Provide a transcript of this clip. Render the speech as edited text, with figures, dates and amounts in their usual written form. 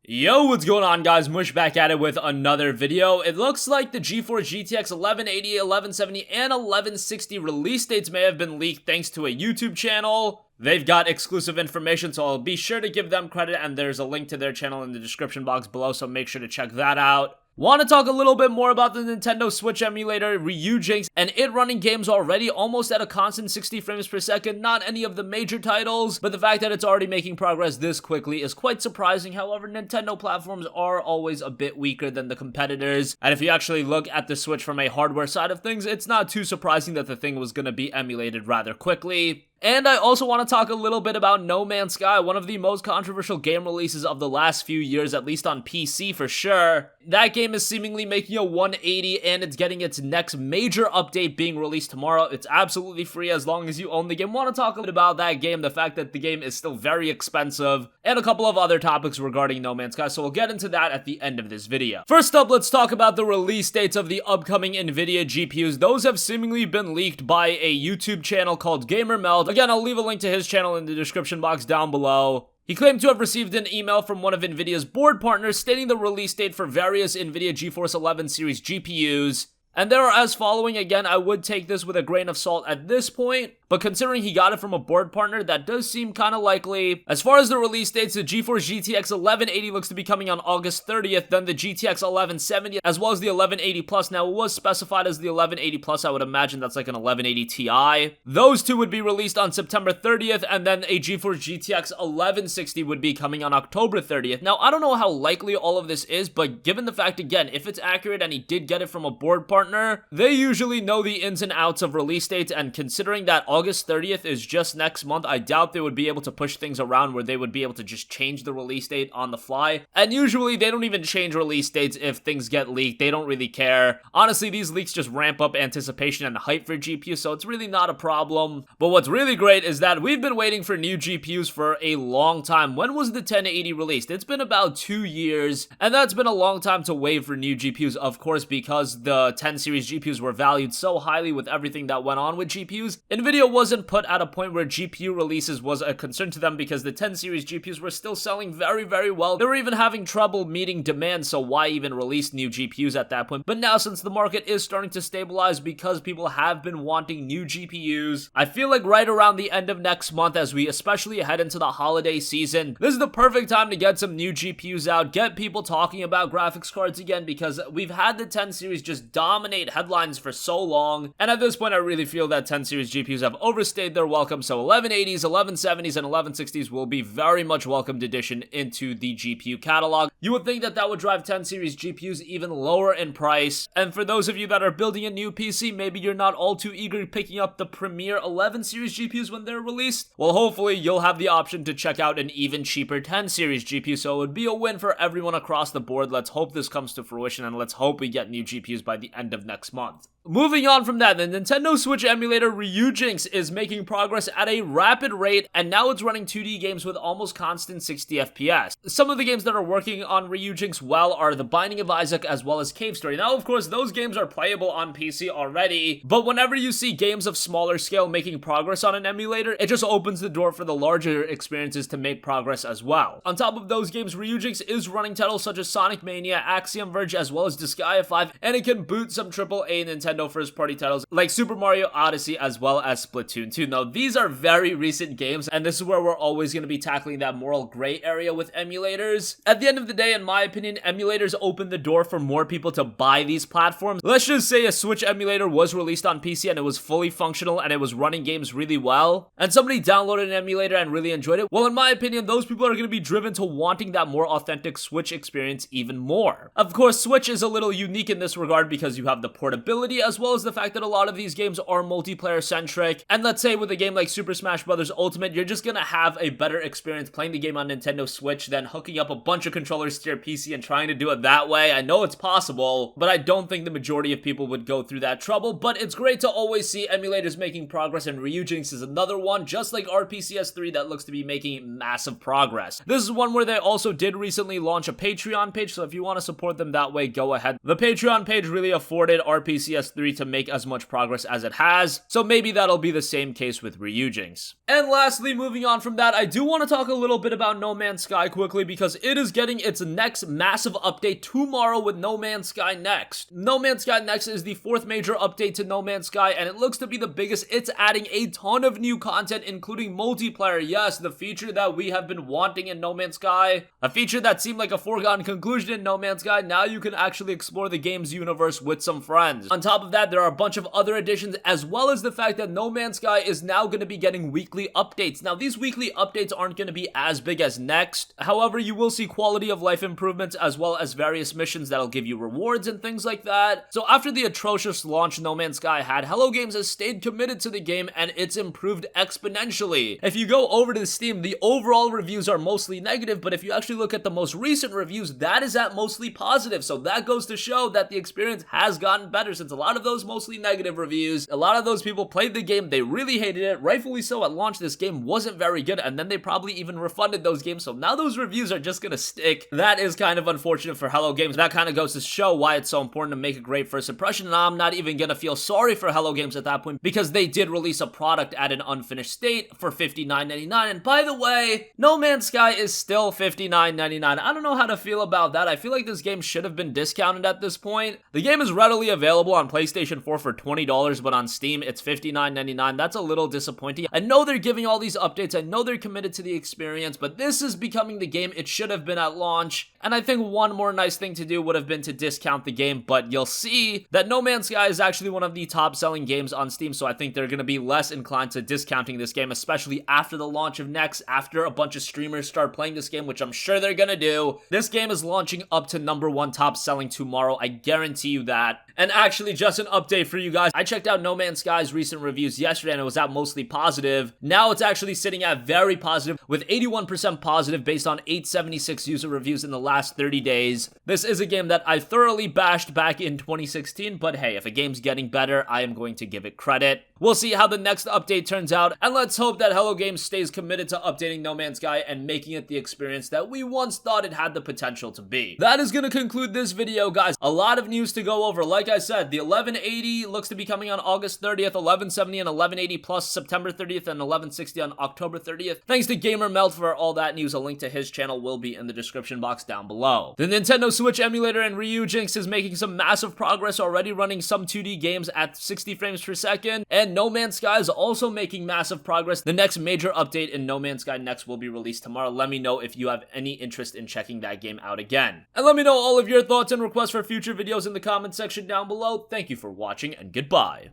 Yo, what's going on, guys? Mush back at it with another video. It looks like the GeForce GTX 1180, 1170, and 1160 release dates may have been leaked thanks to a YouTube channel. They've got exclusive information, so I'll be sure to give them credit, and there's a link to their channel in the description box below, so make sure to check that out. Want to talk a little bit more about the Nintendo Switch emulator, Ryujinx, and it running games already almost at a constant 60 frames per second, not any of the major titles, but the fact that it's already making progress this quickly is quite surprising. However, Nintendo platforms are always a bit weaker than the competitors, and if you actually look at the Switch from a hardware side of things, it's not too surprising that the thing was going to be emulated rather quickly. And I also want to talk a little bit about No Man's Sky, one of the most controversial game releases of the last few years, at least on PC for sure. That game is seemingly making a 180, and it's getting its next major update being released tomorrow. It's absolutely free as long as you own the game. Want to talk a bit about that game, the fact that the game is still very expensive, and a couple of other topics regarding No Man's Sky, so we'll get into that at the end of this video. First up, let's talk about the release dates of the upcoming NVIDIA GPUs. Those have seemingly been leaked by a YouTube channel called GamerMeld. Again, I'll leave a link to his channel in the description box down below. He claimed to have received an email from one of NVIDIA's board partners stating the release date for various NVIDIA GeForce 11 series GPUs. And there are as following. Again, I would take this with a grain of salt at this point, but considering he got it from a board partner, that does seem kind of likely. As far as the release dates, the GeForce GTX 1180 looks to be coming on August 30th, then the GTX 1170, as well as the 1180 Plus. Now, it was specified as the 1180 Plus. I would imagine that's like an 1180 Ti. Those two would be released on September 30th, and then a GeForce GTX 1160 would be coming on October 30th. Now, I don't know how likely all of this is, but given the fact, again, if it's accurate and he did get it from a board partner, they usually know the ins and outs of release dates, and considering that August 30th is just next month, I doubt they would be able to push things around where they would be able to just change the release date on the fly. And usually they don't even change release dates if things get leaked. They don't really care. Honestly, these leaks just ramp up anticipation and hype for GPUs, so it's really not a problem. But what's really great is that we've been waiting for new GPUs for a long time. When was the 1080 released? It's been about 2 years, and that's been a long time to wait for new GPUs, of course, because the 10 series GPUs were valued so highly with everything that went on with GPUs. NVIDIA wasn't put at a point where GPU releases was a concern to them because the 10 series GPUs were still selling very, very well. They were even having trouble meeting demand, so why even release new GPUs at that point? But now, since the market is starting to stabilize because people have been wanting new GPUs, I feel like right around the end of next month, as we especially head into the holiday season, this is the perfect time to get some new GPUs out, get people talking about graphics cards again, because we've had the 10 series just dominate headlines for so long, and at this point I really feel that 10 series GPUs have overstayed their welcome, so 1180s, 1170s, and 1160s will be very much welcomed addition into the GPU catalog. You would think that that would drive 10 series GPUs even lower in price, and for those of you that are building a new PC, maybe you're not all too eager picking up the premier 11 series GPUs when they're released, well, hopefully you'll have the option to check out an even cheaper 10 series GPU, so it would be a win for everyone across the board. Let's hope this comes to fruition, and let's hope we get new GPUs by the end of next month. Moving on from that, the Nintendo Switch emulator Ryujinx is making progress at a rapid rate, and now it's running 2D games with almost constant 60 FPS. Some of the games that are working on Ryujinx well are The Binding of Isaac as well as Cave Story. Now, of course, those games are playable on PC already, but whenever you see games of smaller scale making progress on an emulator, it just opens the door for the larger experiences to make progress as well. On top of those games, Ryujinx is running titles such as Sonic Mania, Axiom Verge, as well as Disgaea 5, and it can boot some AAA Nintendo first-party titles like Super Mario Odyssey as well as Splatoon 2. Now, these are very recent games, and this is where we're always going to be tackling that moral gray area with emulators. At the end of the day, in my opinion, emulators open the door for more people to buy these platforms. Let's just say a Switch emulator was released on PC and it was fully functional and it was running games really well, and somebody downloaded an emulator and really enjoyed it. Well, in my opinion, those people are going to be driven to wanting that more authentic Switch experience even more. Of course, Switch is a little unique in this regard because you have the portability as well as the fact that a lot of these games are multiplayer centric, and let's say with a game like Super Smash Bros. Ultimate, you're just gonna have a better experience playing the game on Nintendo Switch than hooking up a bunch of controllers to your PC and trying to do it that way. I know it's possible, but I don't think the majority of people would go through that trouble. But it's great to always see emulators making progress, and Ryujinx is another one, just like RPCS 3, that looks to be making massive progress. This is one where they also did recently launch a Patreon page, so if you want to support them that way, go ahead. The Patreon page really afforded RPCS PS3 to make as much progress as it has, so maybe that'll be the same case with Ryujinx. And lastly, moving on from that, I do want to talk a little bit about No Man's Sky quickly because it is getting its next massive update tomorrow with No Man's Sky Next. No Man's Sky Next is the 4th major update to No Man's Sky, and it looks to be the biggest. It's adding a ton of new content, including multiplayer. Yes, the feature that we have been wanting in No Man's Sky, a feature that seemed like a foregone conclusion in No Man's Sky. Now you can actually explore the game's universe with some friends. On top of that, there are a bunch of other additions, as well as the fact that No Man's Sky is now going to be getting weekly updates. Now, these weekly updates aren't going to be as big as Next. However, you will see quality of life improvements, as well as various missions that'll give you rewards and things like that. So after the atrocious launch No Man's Sky had, Hello Games has stayed committed to the game, and it's improved exponentially. If you go over to Steam, the overall reviews are mostly negative, but if you actually look at the most recent reviews, that is at mostly positive. So that goes to show that the experience has gotten better, since a lot of those mostly negative reviews, a lot of those people played the game, they really hated it, rightfully so. At launch, this game wasn't very good, and then they probably even refunded those games, so now those reviews are just gonna stick. That is kind of unfortunate for Hello Games. That kind of goes to show why it's so important to make a great first impression, and I'm not even gonna feel sorry for Hello Games at that point, because they did release a product at an unfinished state for $59.99, and by the way, No Man's Sky is still $59.99. I don't know how to feel about that. I feel like this game should have been discounted at this point. The game is readily available on PlayStation 4 for $20, but on Steam, it's $59.99. That's a little disappointing. I know they're giving all these updates. I know they're committed to the experience, but this is becoming the game it should have been at launch. And I think one more nice thing to do would have been to discount the game, but you'll see that No Man's Sky is actually one of the top selling games on Steam, so I think they're going to be less inclined to discounting this game, especially after the launch of Next, after a bunch of streamers start playing this game, which I'm sure they're going to do. This game is launching up to #1 top selling tomorrow. I guarantee you that. And actually, just an update for you guys. I checked out No Man's Sky's recent reviews yesterday, and it was at mostly positive. Now it's actually sitting at very positive, with 81% positive based on 876 user reviews in the last 30 days. This is a game that I thoroughly bashed back in 2016, but hey, if a game's getting better, I am going to give it credit. We'll see how the next update turns out, and let's hope that Hello Games stays committed to updating No Man's Sky and making it the experience that we once thought it had the potential to be. That is going to conclude this video, guys. A lot of news to go over. Like I said, the 1180 looks to be coming on August 30th, 1170 and 1180 plus September 30th, and 1160 on October 30th. Thanks to GamerMelt for all that news. A link to his channel will be in the description box down below. The Nintendo Switch emulator and Ryujinx is making some massive progress, already running some 2D games at 60 frames per second, and No Man's Sky is also making massive progress. The next major update in No Man's Sky Next will be released tomorrow. Let me know if you have any interest in checking that game out again. And let me know all of your thoughts and requests for future videos in the comment section down below. Thank you for watching, and goodbye.